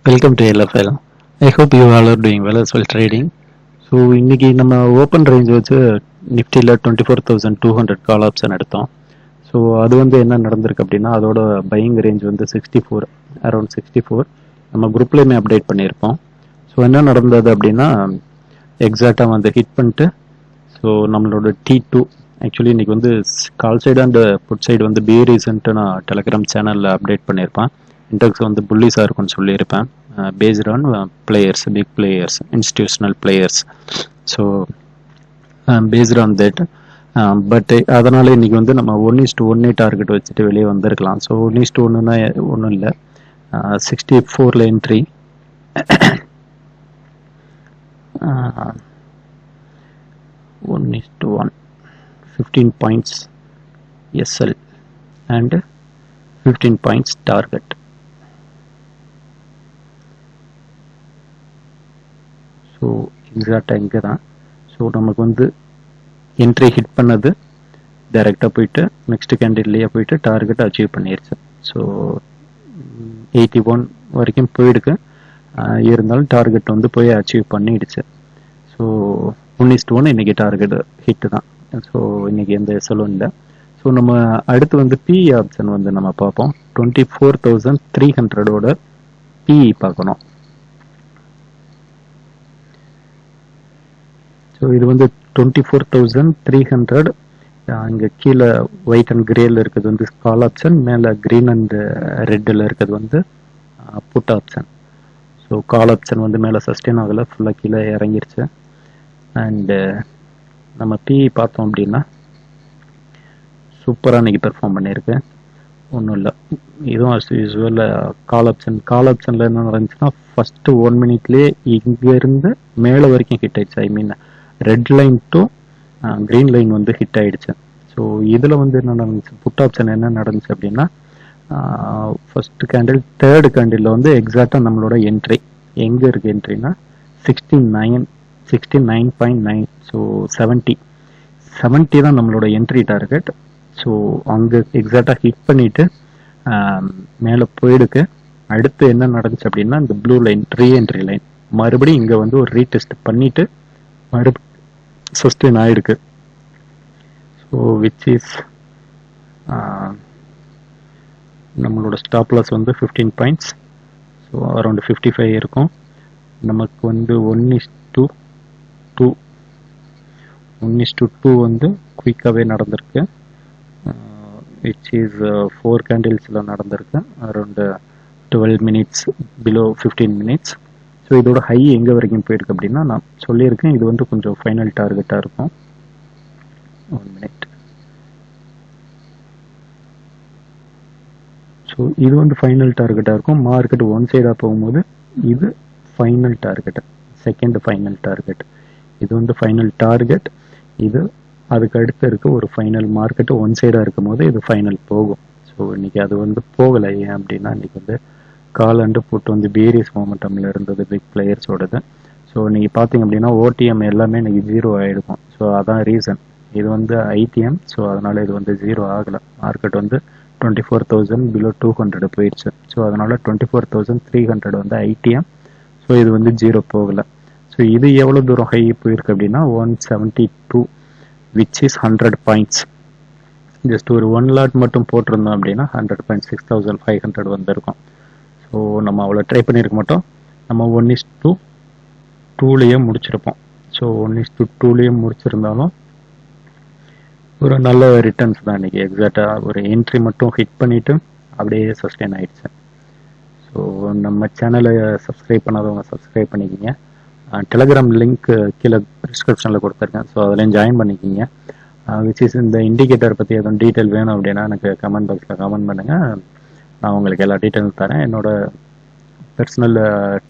Welcome to LFL. I hope you all are doing well as well trading. So இன்னைக்கு நம்ம open range வச்சு நிஃப்டியில் 24,200 call option எடுத்தோம். So அது வந்து என்ன நடந்திருக்கு அப்படின்னா அதோட பையிங் ரேஞ்ச் வந்து 64, அரௌண்ட் 64 நம்ம குரூப்லேயுமே அப்டேட் பண்ணியிருப்போம். ஸோ என்ன நடந்தது அப்படின்னா எக்ஸாக்டாக வந்து ஹிட் பண்ணிட்டு ஸோ நம்மளோட T2 ஆக்சுவலி இன்னைக்கு வந்து call side and put side வந்து பி ரீசன்ட்டு நான் டெலிகிராம் சேனலில் அப்டேட் பண்ணியிருப்பேன். இன்டெக்ஸ் வந்து புல்லிஸாக இருக்கும்னு சொல்லியிருப்பேன், based on players, big players, institutional players. So based on that, but அதனால் இன்றைக்கி வந்து நம்ம 1:1 டார்கெட் வச்சுட்டு வெளியே வந்திருக்கலாம். ஸோ 1:1னா ஒன்றும் இல்லை, 64 entry, 1:1, 15 points SL and 15 points target. So எக்ஸாக்டாக இங்கே தான். ஸோ நமக்கு வந்து என்ட்ரி ஹிட் பண்ணது டைரெக்டாக போயிட்டு நெக்ஸ்ட் கேண்டில்லையே போயிட்டு டார்கெட் அச்சீவ் பண்ணிடுச்சு. ஸோ 81 வரைக்கும் போயிடுக்கு, இருந்தாலும் டார்கெட் வந்து போய் அச்சீவ் பண்ணிடுச்சு. ஸோ 1:1 இன்றைக்கி டார்கெட் ஹிட்டு தான். ஸோ இன்றைக்கி எந்த எஸ்எலும் இல்லை. ஸோ நம்ம அடுத்து வந்து பிஇ ஆப்ஷன் வந்து நம்ம பார்ப்போம். 24,300ஓட பிஇ பார்க்கணும். ஸோ இது வந்து 24,300. இங்கே கீழே ஒயிட் அண்ட் கிரேல இருக்கிறது வந்து கால் ஆப்ஷன், மேலே க்ரீன் அண்ட் ரெட்டில் இருக்கிறது வந்து put option. So call option வந்து மேலே சஸ்டெயின் ஆகலை, ஃபுல்லாக கீழே இறங்கிருச்சு. அண்டு நம்ம பிஇ பார்த்தோம் அப்படின்னா சூப்பராக இன்றைக்கி பெர்ஃபார்ம் பண்ணியிருக்கு. ஒன்றும் இல்லை, இதுவும் அஸ் யூஸ்வல் கால் ஆப்ஷனில் என்ன நடந்துச்சுன்னா ஃபஸ்ட்டு 1 மினிட்லேயே இங்கேருந்து மேலே வரைக்கும் ஹிட் ஆயிடுச்சு. I mean red line to green line வந்து ஹிட் ஆகிடுச்சு. ஸோ இதில் வந்து என்ன நடந்துச்சு, புட் ஆப்ஷன் என்ன நடந்துச்சு அப்படின்னா ஃபஸ்ட்டு கேண்டில், தேர்டு கேண்டிலில் வந்து எக்ஸாக்டாக நம்மளோட என்ட்ரி எங்கே இருக்குது, என்ட்ரினா 69.9. ஸோ 70 தான் நம்மளோட என்ட்ரி டார்கெட். ஸோ அங்கே எக்ஸாக்டாக ஹிட் பண்ணிவிட்டு மேலே போயிடுக்கு. அடுத்து என்ன நடந்துச்சு அப்படின்னா இந்த ப்ளூ லைன் ரீஎன்ட்ரி லைன் மறுபடியும் இங்கே வந்து ஒரு ரீடெஸ்ட் பண்ணிவிட்டு மறுபடியும் சஸ்டெயின் ஆகிருக்கு. ஸோ விச் இஸ் நம்மளோட ஸ்டாப் லாஸ் வந்து 15 பாயிண்ட்ஸ். ஸோ அரௌண்ட் 55 இருக்கும். நமக்கு வந்து 1:2 வந்து குயிக்காகவே நடந்திருக்கு. விச் இஸ் 4 கேண்டில்ஸில் நடந்திருக்கு, around 12 minutes, below 15 minutes. So இதோட ஹை எங்கே வரைக்கும் போயிருக்கு அப்படின்னா நான் சொல்லியிருக்கேன், இது வந்து கொஞ்சம் ஃபைனல் டார்கெட்டாக இருக்கும். 1 மினிட். ஸோ இது வந்து ஃபைனல் டார்கெட்டாக இருக்கும். மார்க்கெட் ஒன் சைடாக போகும்போது இது final target, second final target. இது வந்து ஃபைனல் டார்கெட், இது அதுக்கு அடுத்து இருக்க ஒரு ஃபைனல். மார்க்கெட்டு ஒன் சைடாக இருக்கும் போது இது ஃபைனல் போகும். ஸோ இன்றைக்கி அது வந்து போகலை. ஏன் அப்படின்னா இன்றைக்கி வந்து கால் அண்டு புட் வந்து பேரியஸ் மொமெண்டமில் இருந்தது, பிக் பிளேயர்ஸோடது. ஸோ இன்றைக்கி பார்த்தீங்க அப்படின்னா ஓடிஎம் எல்லாமே இன்றைக்கி 0 ஆகிடுக்கும். ஸோ அதான் ரீசன். இது வந்து ஐடிஎம், ஸோ அதனால் இது வந்து 0 ஆகலை. மார்க்கெட் வந்து 24,000 பிலோ 200 போயிடுச்சு. ஸோ அதனால் 24,300 வந்து ஐடிஎம். ஸோ இது வந்து 0 போகலை. ஸோ இது எவ்வளோ தூரம் ஹை போயிருக்கு அப்படின்னா 172, விச் இஸ் 100 பாயிண்ட்ஸ். ஜஸ்ட் ஒரு 1 லாட் மட்டும் போட்டிருந்தோம் அப்படின்னா 100 பாயிண்ட்ஸ், 6,500 வந்திருக்கும். ஸோ நம்ம அவ்வளோ ட்ரை பண்ணியிருக்க மாட்டோம். நம்ம 1:2லேயே முடிச்சிருப்போம். ஸோ 1:2லேயே முடிச்சிருந்தாலும் ஒரு நல்ல ரிட்டர்ன்ஸ் தான் இன்றைக்கி. எக்ஸாக்டாக ஒரு என்ட்ரி மட்டும் ஹிட் பண்ணிவிட்டு அப்படியே சஸ்டெயின் ஆகிடுச்சு. ஸோ நம்ம சேனலை சப்ஸ்கிரைப் பண்ணாதவங்க சப்ஸ்கிரைப் பண்ணிக்கிங்க. டெலிகிராம் லிங்க் கீழே டிஸ்கிரிப்ஷனில் கொடுத்துருக்கேன். ஸோ அதிலையும் ஜாயின் பண்ணிக்கிங்க. விச் இஸ் இந்த இண்டிகேட்டர் பற்றி எதுவும் டீட்டெயில் வேணும் அப்படின்னா எனக்கு கமெண்ட் பாக்ஸில் கமெண்ட் பண்ணுங்கள், நான் உங்களுக்கு எல்லா டீட்டெயிலும் தரேன். என்னோடய பர்சனல்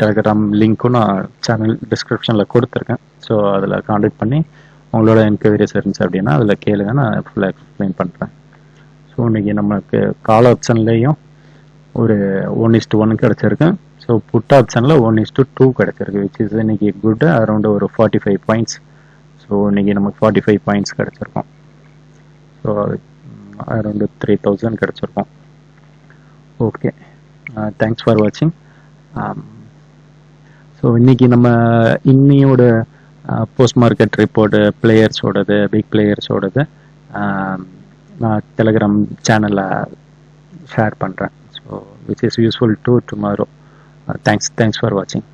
டெலிகிராம் லிங்க்கும் நான் சேனல் டிஸ்கிரிப்ஷனில் கொடுத்துருக்கேன். ஸோ அதில் காண்டாக்ட் பண்ணி உங்களோட என்கொயரிஸ் இருந்துச்சு அப்படின்னா அதில் கேளுங்க, நான் ஃபுல்லாக எக்ஸ்பிளைன் பண்ணுறேன். ஸோ இன்றைக்கி நமக்கு கால் ஆப்ஷன்லேயும் ஒரு 1:1 கிடச்சிருக்கு. ஸோ புட் ஆப்ஷனில் 1:2 கிடச்சிருக்கு, விச் இஸ் இன்றைக்கி குட், அரௌண்ட் ஒரு 45 பாயிண்ட்ஸ். ஸோ இன்றைக்கி நமக்கு 45 பாயிண்ட்ஸ் கிடச்சிருக்கோம். ஸோ அரௌண்ட் 3,000 கிடச்சிருக்கோம். Okay, thanks for watching. So இன்னைக்கு நம்ம இன்னியோட போஸ்ட் மார்க்கெட் ரிப்போர்ட்டு பிளேயர்ஸோடது, பிக் பிளேயர்ஸோடது நான் டெலகிராம் சேனலில் ஷேர் பண்ணுறேன். So which is useful to tomorrow. Thanks for வாட்சிங்.